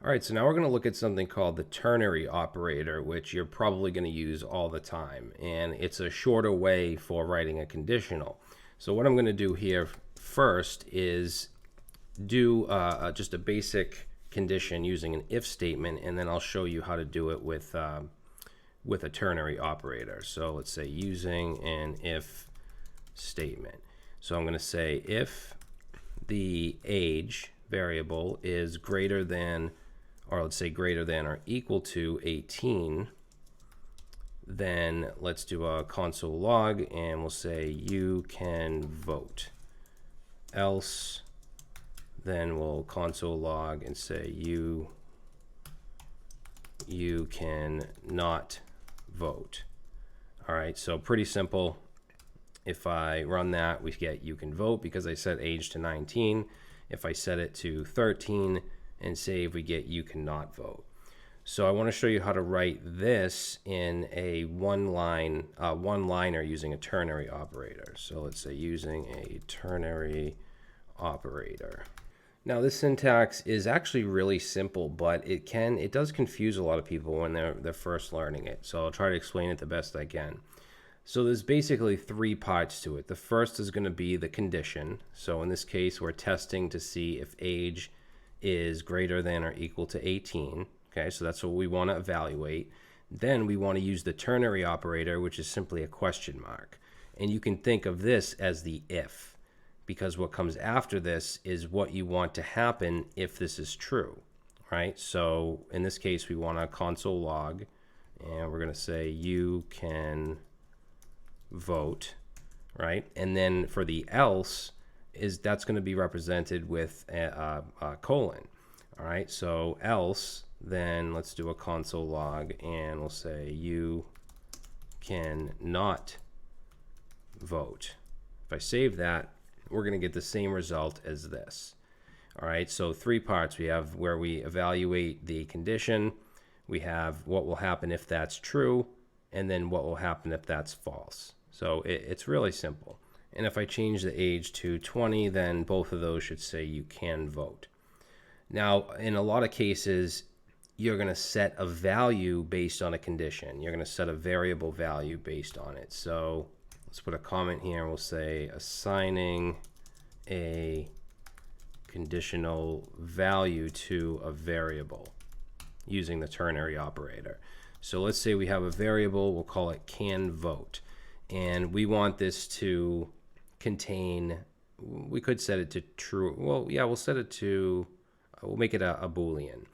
All right, so now we're going to look at something called the ternary operator, which you're probably going to use all the time. And it's a shorter way for writing a conditional. So what I'm going to do here first is do just a basic condition using an if statement, and then I'll show you how to do it with a ternary operator. So let's say using an if statement. So I'm going to say if the age variable is greater than, or let's say greater than or equal to 18, then let's do a console log and we'll say you can vote. Else, then we'll console log and say you can not vote. All right, so pretty simple. If I run that, we get you can vote because I set age to 19. If I set it to 13 and save, we get you cannot vote. So I want to show you how to write this in a one-liner using a ternary operator. So let's say using a ternary operator. Now this syntax is actually really simple, but it does confuse a lot of people when they're first learning it. So I'll try to explain it the best I can. So there's basically three parts to it. The first is going to be the condition. So in this case, we're testing to see if age is greater than or equal to 18. Okay, so that's what we want to evaluate. Then we want to use the ternary operator, which is simply a question mark. And you can think of this as the if, because what comes after this is what you want to happen if this is true, right? So in this case, we want a console log, and we're going to say you can vote, right? And then for the else, that's going to be represented with a colon. All right, so else, then let's do a console log and we'll say you can not vote. If I save that, we're going to get the same result as this. All right, so three parts. We have where we evaluate the condition, we have what will happen if that's true, and then what will happen if that's false. So it's really simple. And if I change the age to 20, then both of those should say you can vote. Now, in a lot of cases, you're going to set a value based on a condition. You're going to set a variable value based on it. So let's put a comment here and we'll say assigning a conditional value to a variable using the ternary operator. So let's say we have a variable, we'll call it can vote. And we want this to contain, we could set it to true. Well, yeah, we'll make it a Boolean.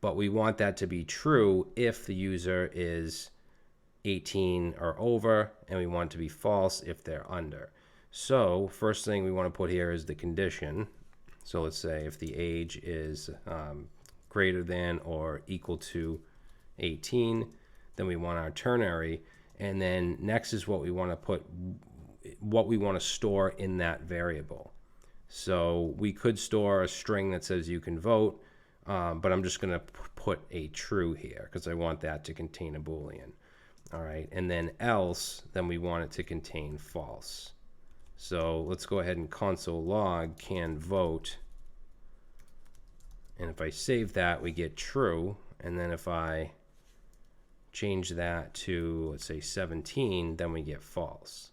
But we want that to be true if the user is 18 or over, and we want it to be false if they're under. So first thing we want to put here is the condition. So let's say if the age is greater than or equal to 18, then we want our ternary. And then next is what we want to put, what we want to store in that variable. So we could store a string that says you can vote, but I'm just going to put a true here because I want that to contain a Boolean. All right, and then else, then we want it to contain false. So let's go ahead and console log can vote. And if I save that, we get true. And then if I change that to, let's say 17, then we get false.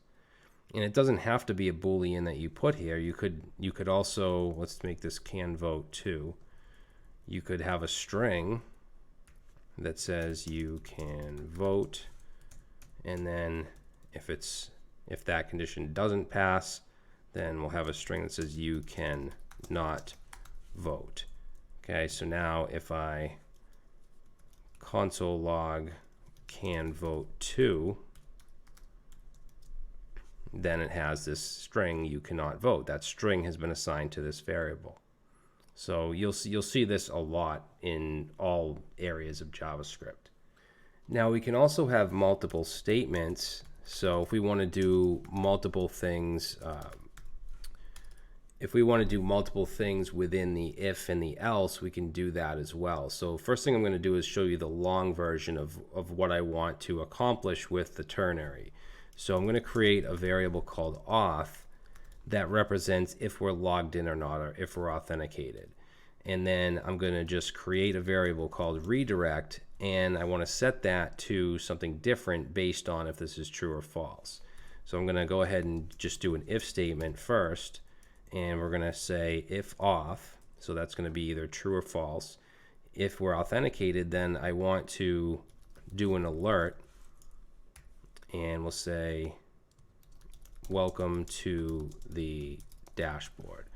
And it doesn't have to be a Boolean that you put here. You could also, let's make this can vote too. You could have a string that says you can vote, and then if that condition doesn't pass, then we'll have a string that says you can not vote. Okay, so now if I console log can vote 2, then it has this string you cannot vote. That string has been assigned to this variable. So you'll see this a lot in all areas of JavaScript. Now we can also have multiple statements. So if we want to do multiple things, within the if and the else, we can do that as well. So first thing I'm going to do is show you the long version of what I want to accomplish with the ternary. So I'm going to create a variable called auth that represents if we're logged in or not, or if we're authenticated. and then I'm going to just create a variable called redirect, and I want to set that to something different based on if this is true or false. So I'm going to go ahead and just do an if statement first, and we're going to say if auth, so that's going to be either true or false. If we're authenticated, then I want to do an alert, and we'll say welcome to the dashboard,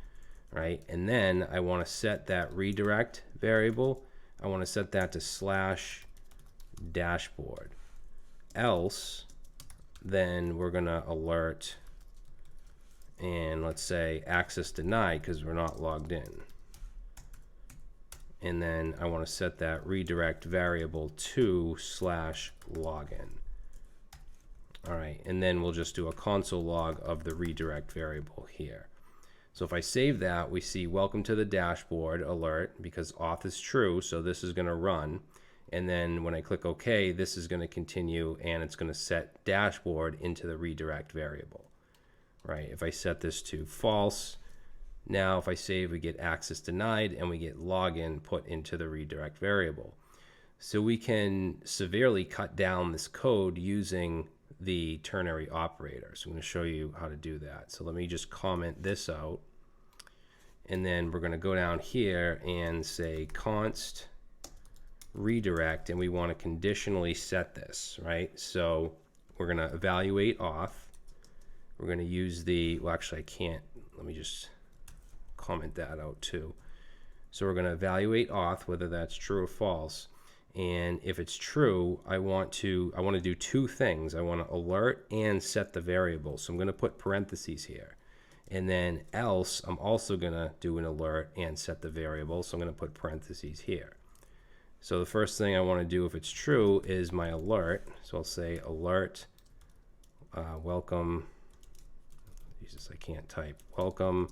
right? And then I want to set that redirect variable, I want to set that to slash dashboard. Else, then we're going to alert, and let's say access denied because we're not logged in. And then I want to set that redirect variable to slash login. All right, and then we'll just do a console log of the redirect variable here. So if I save that, we see welcome to the dashboard alert because auth is true, so this is going to run. And then when I click OK, this is going to continue, and it's going to set dashboard into the redirect variable. Right? If I set this to false, now if I save, we get access denied, and we get login put into the redirect variable. So we can severely cut down this code using the ternary operator. So I'm going to show you how to do that. So let me just comment this out, and then we're going to go down here and say const redirect, and we want to conditionally set this, right? So we're going to evaluate auth. We're going to use the, well, actually I can't, let me just comment that out too. So we're going to evaluate auth, whether that's true or false. And if it's true, I want to do two things. I want to alert and set the variable. So I'm going to put parentheses here. And then else, I'm also going to do an alert and set the variable. So I'm going to put parentheses here. So the first thing I want to do if it's true is my alert. So I'll say alert, welcome, Jesus, I can't type, welcome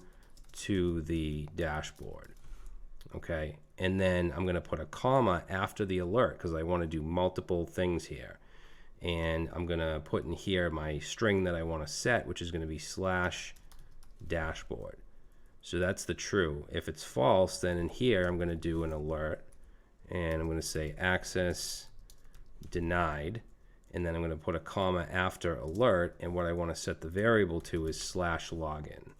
to the dashboard. Okay, and then I'm going to put a comma after the alert because I want to do multiple things here. And I'm going to put in here my string that I want to set, which is going to be slash dashboard. So that's the true. If it's false, then in here I'm going to do an alert, and I'm going to say access denied, and then I'm going to put a comma after alert, and what I want to set the variable to is slash login.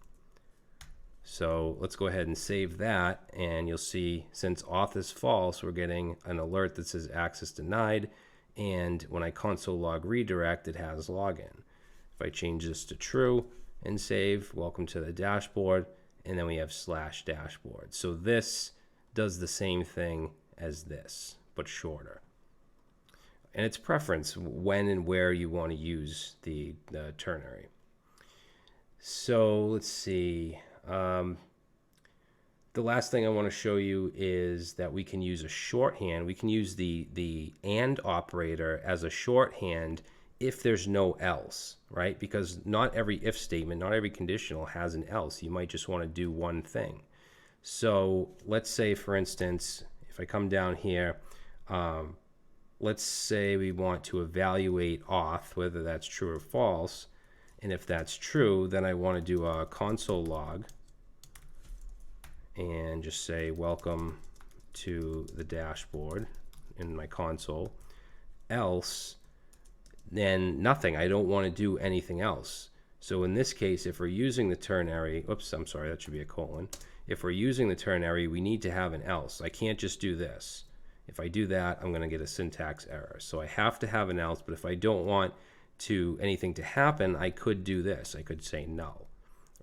So let's go ahead and save that, and you'll see since auth is false, we're getting an alert that says access denied, and when I console log redirect, it has login. If I change this to true and save, welcome to the dashboard, and then we have slash dashboard. So this does the same thing as this, but shorter. And it's preference when and where you want to use the ternary. So let's see. The last thing I want to show you is that we can use a shorthand. We can use the AND operator as a shorthand if there's no else, right? Because not every if statement, not every conditional has an else. You might just want to do one thing. So let's say, for instance, if I come down here, let's say we want to evaluate auth, whether that's true or false. And if that's true, then I want to do a console log and just say welcome to the dashboard in my console. Else, then nothing. I don't want to do anything else. So in this case, if we're using the ternary, oops, I'm sorry, that should be a colon. If we're using the ternary, we need to have an else. I can't just do this. If I do that, I'm going to get a syntax error. So I have to have an else, but if I don't want anything to happen, I could do this. I could say null,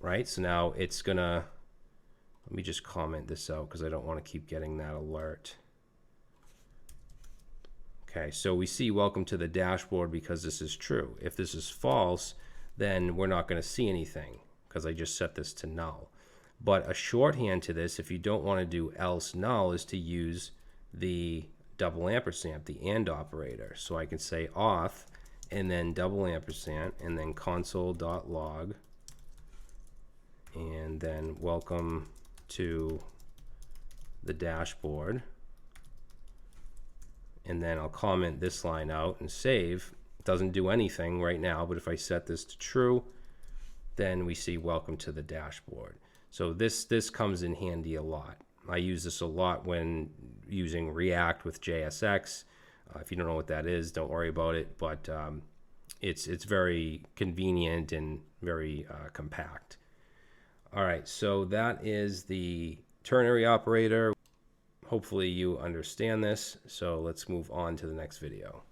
right? So now it's going to, let me just comment this out because I don't want to keep getting that alert. Okay, so we see welcome to the dashboard because this is true. If this is false, then we're not going to see anything because I just set this to null. But a shorthand to this, if you don't want to do else null, is to use the double ampersand, the AND operator. So I can say auth and then double ampersand and then console.log and then welcome to the dashboard. And then I'll comment this line out and save. It doesn't do anything right now, but if I set this to true, then we see welcome to the dashboard. So this comes in handy a lot. I use this a lot when using React with JSX. If you don't know what that is, don't worry about it, but it's very convenient and very compact. All right, so that is the ternary operator. Hopefully you understand this, so let's move on to the next video.